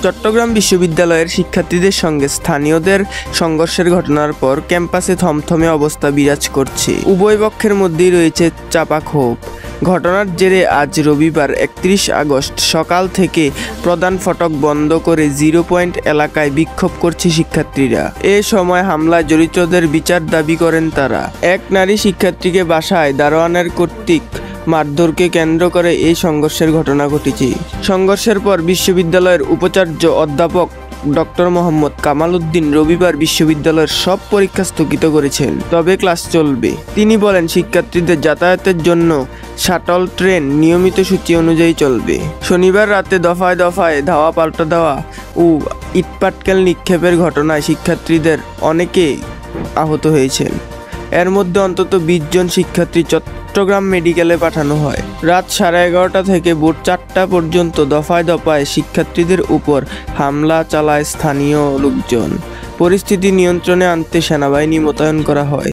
চট্টগ্রাম বিশ্ববিদ্যালয়ের শিক্ষার্থীদের সঙ্গে স্থানীয়দের সংঘর্ষের ঘটনার পর ক্যাম্পাসে থমথমে অবস্থা বিরাজ করছে। উভয় পক্ষের মধ্যেই রয়েছে চাপা ক্ষোভ। ঘটনার জেরে আজ রবিবার ৩১ আগস্ট সকাল থেকে প্রধান ফটক বন্ধ করে 0 পয়েন্ট এলাকায় বিক্ষোভ করছে শিক্ষার্থীরা। এ সময় হামলায় জড়িতদের বিচার দাবি করেন তারা। এক নারী শিক্ষার্থীকে বাসায় দারোয়ানের কর্তৃক মারধরকে কেন্দ্র করে এই সংঘর্ষের ঘটনা ঘটেছে। সংঘর্ষের পর বিশ্ববিদ্যালয়ের উপাচার্য অধ্যাপক ডক্টর মোহাম্মদ কামাল উদ্দিন রবিবার বিশ্ববিদ্যালয়ের সব পরীক্ষা স্থগিত করেছেন, তবে ক্লাস চলবে। তিনি বলেন, শিক্ষার্থীদের যাতায়াতের জন্য শাটল ট্রেন নিয়মিত সূচি অনুযায়ী চলবে। শনিবার রাতে দফায় দফায় ধাওয়া পাল্টা দেওয়া ও ইটপাটকেল নিক্ষেপের ঘটনায় শিক্ষার্থীদের অনেকে আহত হয়েছেন। এর মধ্যে অন্তত 20 জন শিক্ষার্থী চট্টগ্রাম মেডিকেলে পাঠানো হয়। রাত 11:30 থেকে ভোর 4টা পর্যন্ত দফায় দফায় শিক্ষার্থীদের উপর হামলা চালায় স্থানীয় লোকজন। পরিস্থিতি নিয়ন্ত্রণে আনতে সেনাবাহিনী মোতায়েন করা হয়।